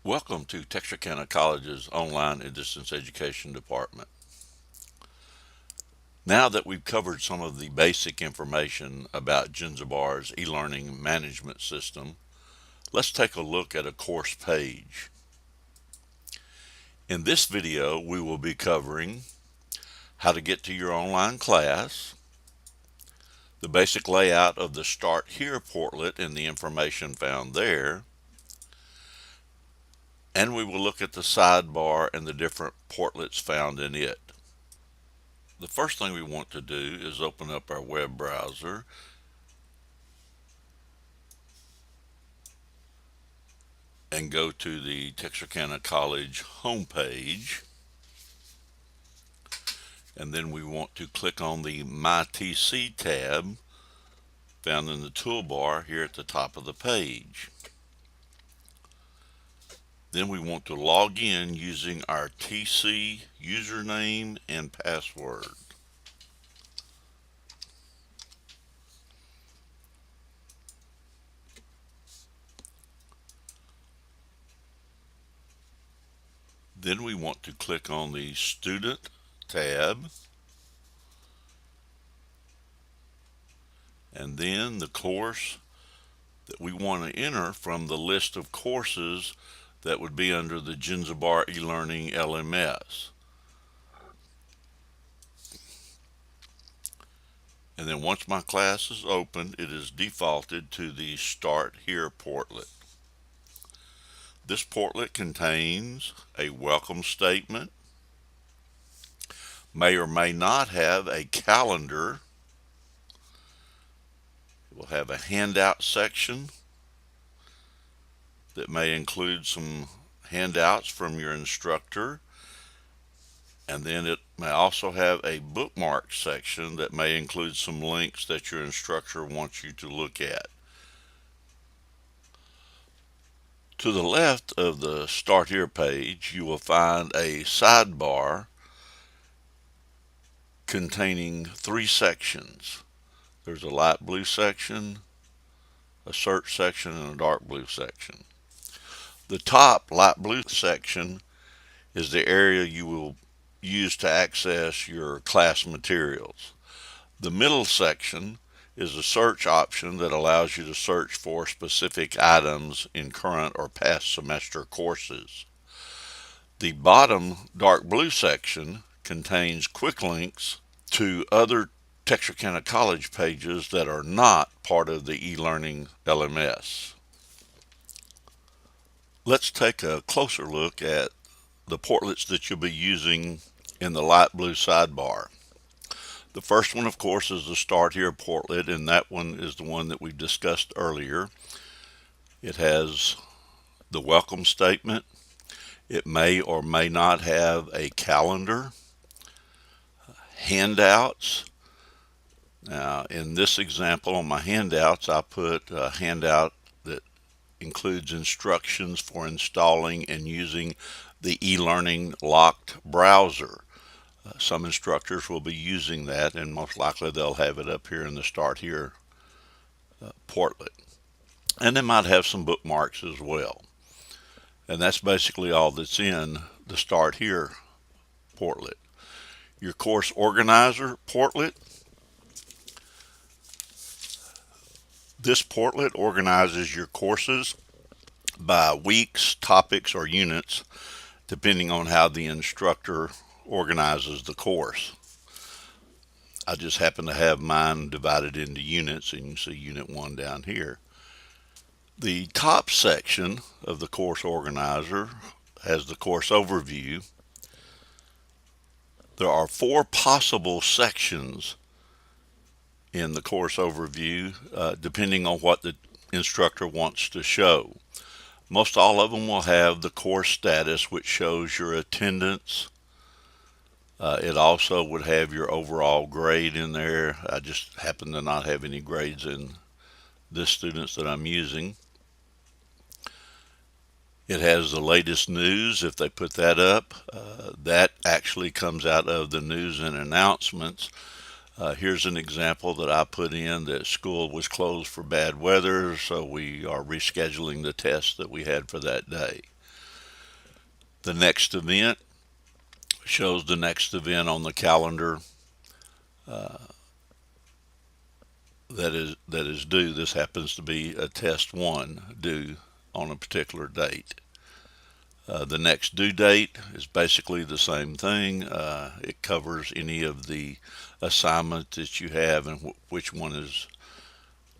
Welcome to Texarkana College's Online and Distance Education Department. Now that we've covered some of the basic information about Genzabar's e-learning management system, let's take a look at a course page. In this video, we will be covering how to get to your online class, the basic layout of the Start Here portlet and the information found there, and we will look at the sidebar and the different portlets found in it. The first thing we want to do is open up our web browser and go to the Texarkana College homepage, and then we want to click on the My TC tab found in the toolbar here at the top of the page. Then we want to log in using our TC username and password. Then we want to click on the Student tab, and then the course that we want to enter from the list of courses that would be under the Genzabar eLearning LMS. And then once my class is open, it is defaulted to the Start Here portlet. This portlet contains a welcome statement, may or may not have a calendar. It will have a handout section that may include some handouts from your instructor, and then it may also have a bookmark section that may include some links that your instructor wants you to look at. To the left of the Start Here page, you will find a sidebar containing three sections. There's a light blue section, a search section, and a dark blue section. The top light blue section is the area you will use to access your class materials. The middle section is a search option that allows you to search for specific items in current or past semester courses. The bottom dark blue section contains quick links to other Texarkana College pages that are not part of the eLearning LMS. Let's take a closer look at the portlets that you'll be using in the light blue sidebar. The first one, of course, is the Start Here portlet, and that one is the one that we discussed earlier. It has the welcome statement. It may or may not have a calendar, handouts. Now, in this example on my handouts, I put a handout that includes instructions for installing and using the eLearning locked browser. Some instructors will be using that, and most likely they'll have it up here in the Start Here portlet. And they might have some bookmarks as well. And that's basically all that's in the Start Here portlet. Your course organizer portlet. This portlet organizes your courses by weeks, topics, or units, depending on how the instructor organizes the course. I just happen to have mine divided into units, and you can see Unit 1 down here. The top section of the course organizer has the course overview. There are 4 possible sections in the course overview, depending on what the instructor wants to show. Most all of them will have the course status, which shows your attendance. It also would have your overall grade in there. I just happen to not have any grades in this students that I'm using. It has the latest news if they put that up. That actually comes out of the news and announcements. Here's an example that I put in that school was closed for bad weather, so we are rescheduling the test that we had for that day. The next event shows the next event on the calendar that is due. This happens to be a test one due on a particular date. The next due date is basically the same thing. It covers any of the assignments that you have and which one is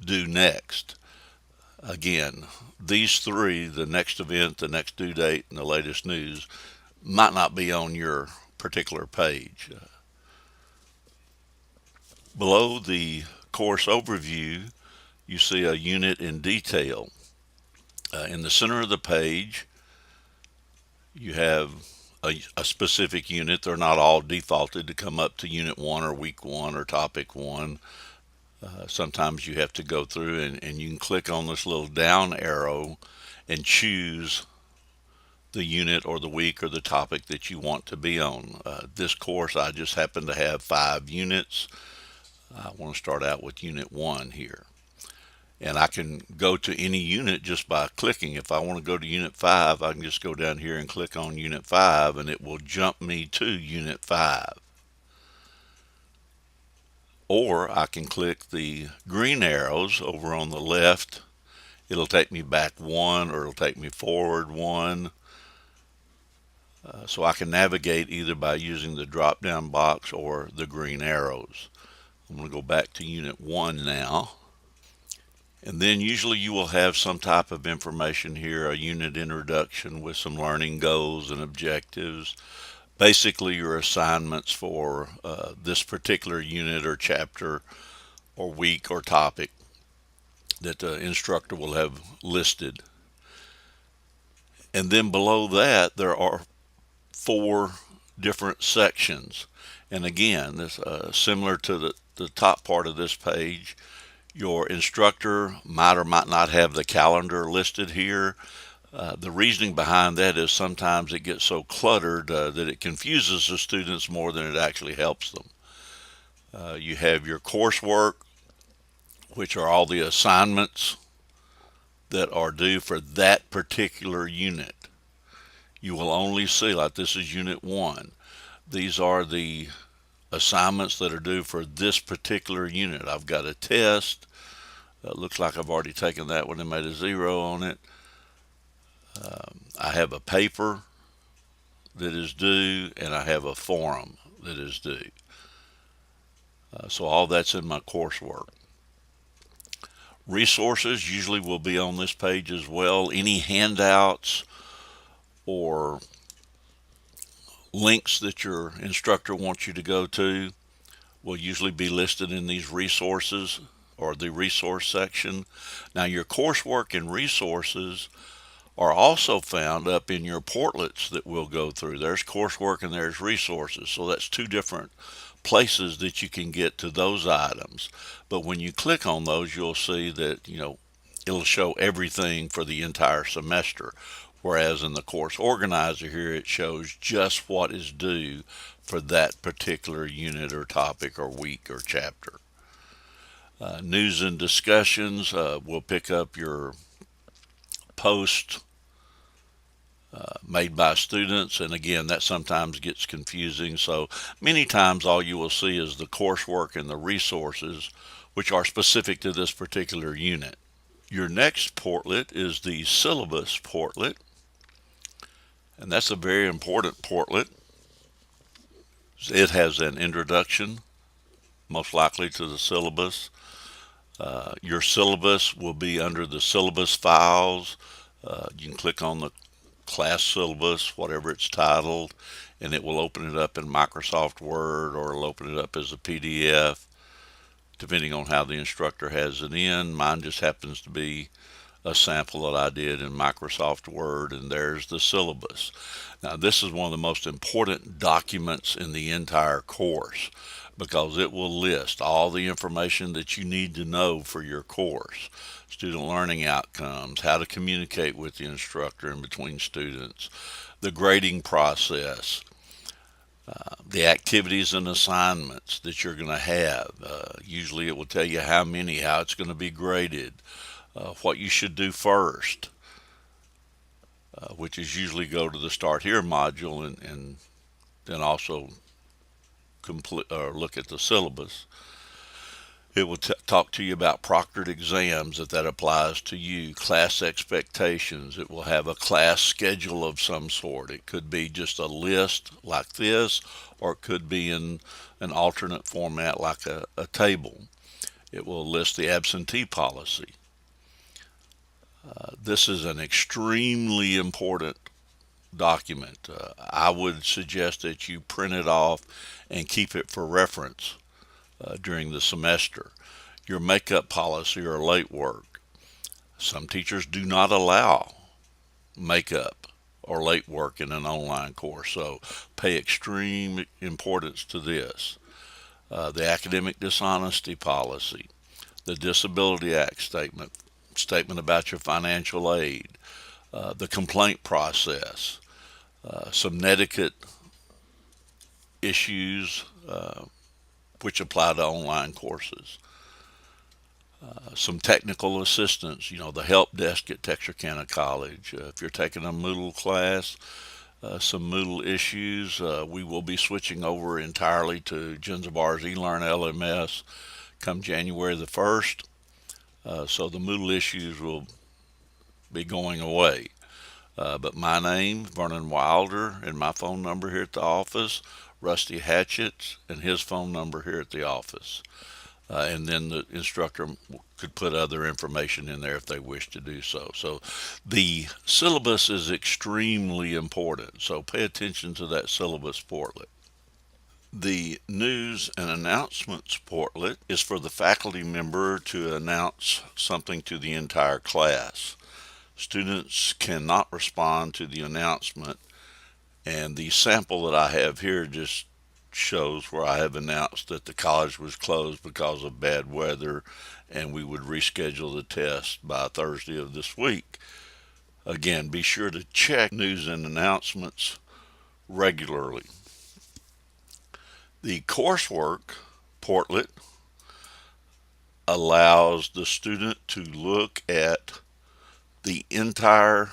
due next. Again, these three, the next event, the next due date, and the latest news, might not be on your particular page. Below the course overview, you see a unit in detail. In the center of the page, you have a specific unit. They're not all defaulted to come up to unit 1 or week 1 or topic 1. Sometimes you have to go through and you can click on this little down arrow and choose the unit or the week or the topic that you want to be on. This course, I just happen to have 5 units. I want to start out with unit 1 here. And I can go to any unit just by clicking. If I want to go to unit 5, I can just go down here and click on unit 5 and it will jump me to unit 5. Or I can click the green arrows over on the left. It'll take me back 1 or it'll take me forward 1. So I can navigate either by using the drop down box or the green arrows. I'm going to go back to unit 1 now. And then usually you will have some type of information here, a unit introduction with some learning goals and objectives. Basically your assignments for this particular unit or chapter or week or topic that the instructor will have listed. And then below that there are 4 different sections. And again, this similar to the top part of this page, your instructor might or might not have the calendar listed here. The reasoning behind that is sometimes it gets so cluttered that it confuses the students more than it actually helps them. You have your coursework, which are all the assignments that are due for that particular unit. You will only see, like this is unit 1. These are the assignments that are due for this particular unit. I've got a test. Looks like I've already taken that one and made a 0 on it. I have a paper that is due and I have a forum that is due. So all that's in my coursework. Resources usually will be on this page as well. Any handouts or links that your instructor wants you to go to will usually be listed in these resources or the resource section. Now your coursework and resources are also found up in your portlets that we'll go through. There's coursework and there's resources. So that's 2 different places that you can get to those items. But when you click on those, you'll see that, it'll show everything for the entire semester. Whereas in the course organizer here, it shows just what is due for that particular unit or topic or week or chapter. News and discussions will pick up your post made by students, and again that sometimes gets confusing, so many times all you will see is the coursework and the resources which are specific to this particular unit. Your next portlet is the syllabus portlet, and that's a very important portlet. It has an introduction, most likely to the syllabus. Your syllabus will be under the syllabus files. You can click on the class syllabus, whatever it's titled, and it will open it up in Microsoft Word, or it'll open it up as a PDF, depending on how the instructor has it in. Mine just happens to be a sample that I did in Microsoft Word, and there's the syllabus. Now this is one of the most important documents in the entire course because it will list all the information that you need to know for your course. Student learning outcomes, how to communicate with the instructor and between students, the grading process, the activities and assignments that you're going to have. Usually it will tell you how many, how it's going to be graded, what you should do first, which is usually go to the Start Here module and then also complete or look at the syllabus. It will talk to you about proctored exams if that applies to you, class expectations. It will have a class schedule of some sort. It could be just a list like this, or it could be in an alternate format like a table. It will list the absentee policy. This is an extremely important document. I would suggest that you print it off and keep it for reference during the semester. Your makeup policy or late work. Some teachers do not allow makeup or late work in an online course, so pay extreme importance to this. The academic dishonesty policy, the Disability Act statement about your financial aid, the complaint process, some netiquette issues which apply to online courses. Some technical assistance, the help desk at Texarkana College. If you're taking a Moodle class, some Moodle issues, we will be switching over entirely to Jenzabar's eLearn LMS come January the 1st. So the Moodle issues will be going away. But my name, Vernon Wilder, and my phone number here at the office, Rusty Hatchett, and his phone number here at the office. And then the instructor could put other information in there if they wish to do so. So the syllabus is extremely important, so pay attention to that syllabus portlet. The news and announcements portlet is for the faculty member to announce something to the entire class. Students cannot respond to the announcement, and the sample that I have here just shows where I have announced that the college was closed because of bad weather and we would reschedule the test by Thursday of this week. Again, be sure to check news and announcements regularly. The coursework portlet allows the student to look at the entire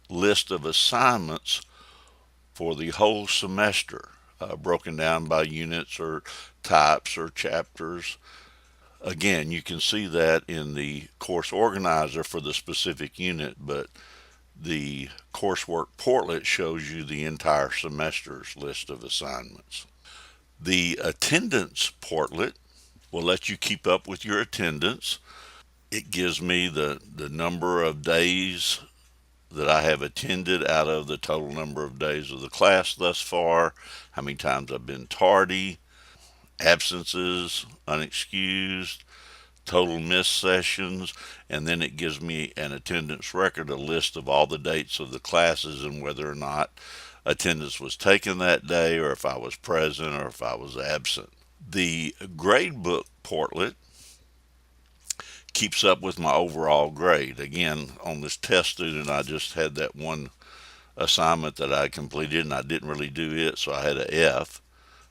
list of assignments for the whole semester, broken down by units or types or chapters. Again, you can see that in the course organizer for the specific unit, but the coursework portlet shows you the entire semester's list of assignments. The attendance portlet will let you keep up with your attendance. It gives me the number of days that I have attended out of the total number of days of the class thus far, how many times I've been tardy, absences, unexcused, total missed sessions, and then it gives me an attendance record, a list of all the dates of the classes and whether or not attendance was taken that day, or if I was present, or if I was absent. The gradebook portlet keeps up with my overall grade. Again, on this test student, I just had that one assignment that I completed and I didn't really do it, so I had an F.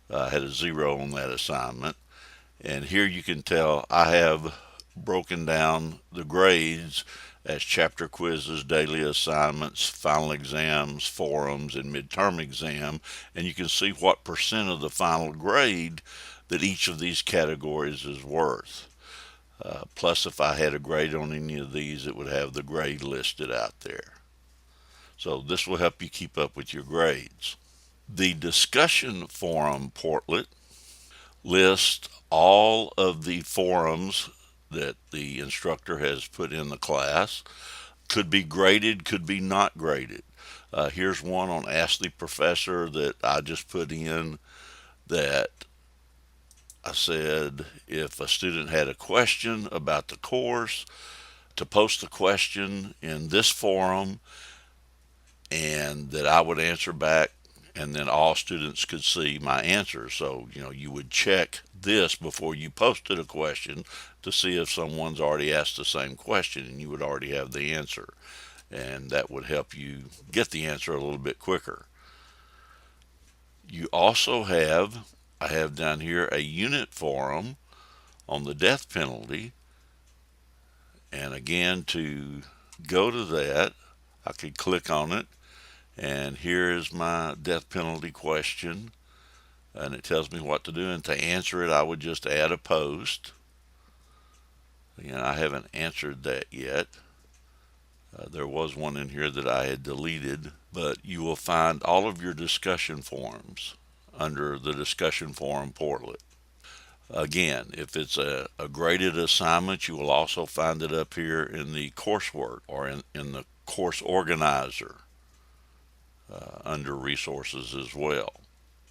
I had a 0 on that assignment. And here you can tell I have broken down the grades as chapter quizzes, daily assignments, final exams, forums, and midterm exam. And you can see what percent of the final grade that each of these categories is worth. Plus, if I had a grade on any of these, it would have the grade listed out there. So this will help you keep up with your grades. The discussion forum portlet lists all of the forums that the instructor has put in the class. Could be graded, could be not graded. Here's one on Ask the Professor that I just put in, that I said if a student had a question about the course, to post the question in this forum and that I would answer back, and then all students could see my answer. So, you would check this before you posted a question to see if someone's already asked the same question and you would already have the answer. And that would help you get the answer a little bit quicker. You also I have down here a unit forum on the death penalty. And again, to go to that, I could click on it, and here is my death penalty question, and it tells me what to do. And to answer it, I would just add a post. Again, I haven't answered that yet. There was one in here that I had deleted, but you will find all of your discussion forums under the discussion forum portlet. Again, if it's a graded assignment, you will also find it up here in the coursework or in the course organizer under resources as well.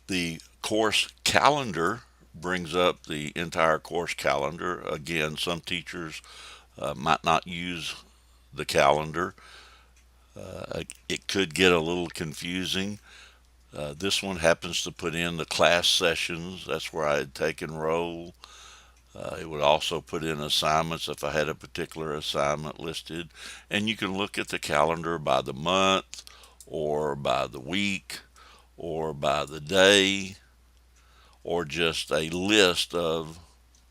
The course calendar brings up the entire course calendar. Again, some teachers might not use the calendar. It could get a little confusing. This one happens to put in the class sessions. That's where I had taken roll. It would also put in assignments if I had a particular assignment listed. And you can look at the calendar by the month or by the week or by the day or just a list of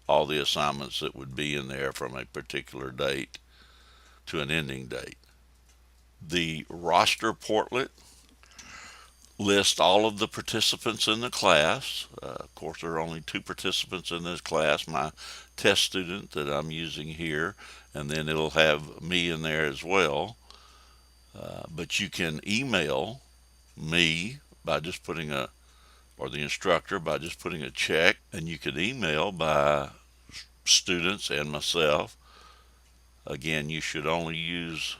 all the assignments that would be in there from a particular date to an ending date. The roster portlet lists all of the participants in the class. Of course, there are only 2 participants in this class, my test student that I'm using here, and then it'll have me in there as well. But you can email me by just putting or the instructor by just putting a check, and you can email by students and myself. Again, you should only use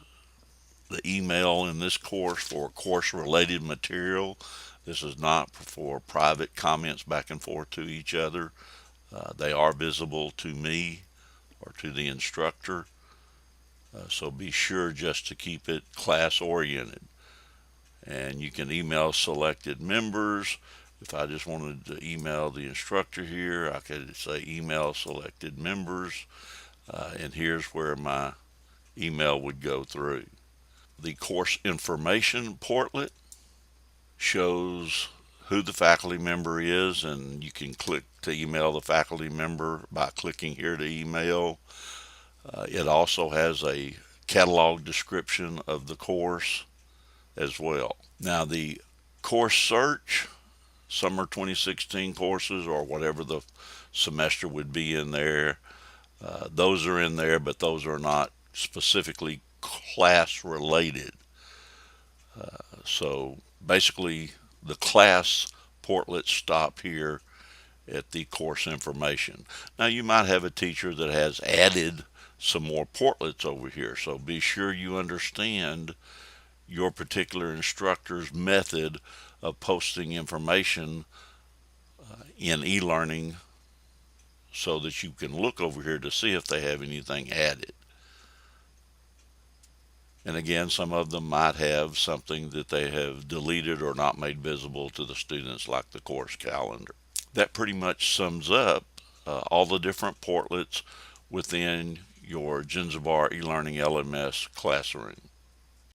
the email in this course for course related material. This is not for private comments back and forth to each other. They are visible to me or to the instructor. So be sure just to keep it class oriented. And you can email selected members. If I just wanted to email the instructor here, I could say email selected members. And here's where my email would go through. The course information portlet shows who the faculty member is, and you can click to email the faculty member by clicking here to email. It also has a catalog description of the course as well. Now, the course search, summer 2016 courses or whatever the semester would be in there, those are in there, but those are not specifically class related. So basically the class portlets stop here at the course information. Now you might have a teacher that has added some more portlets over here, so be sure you understand your particular instructor's method of posting information in eLearning so that you can look over here to see if they have anything added. And again, some of them might have something that they have deleted or not made visible to the students, like the course calendar. That pretty much sums up all the different portlets within your Jenzabar eLearning LMS classroom.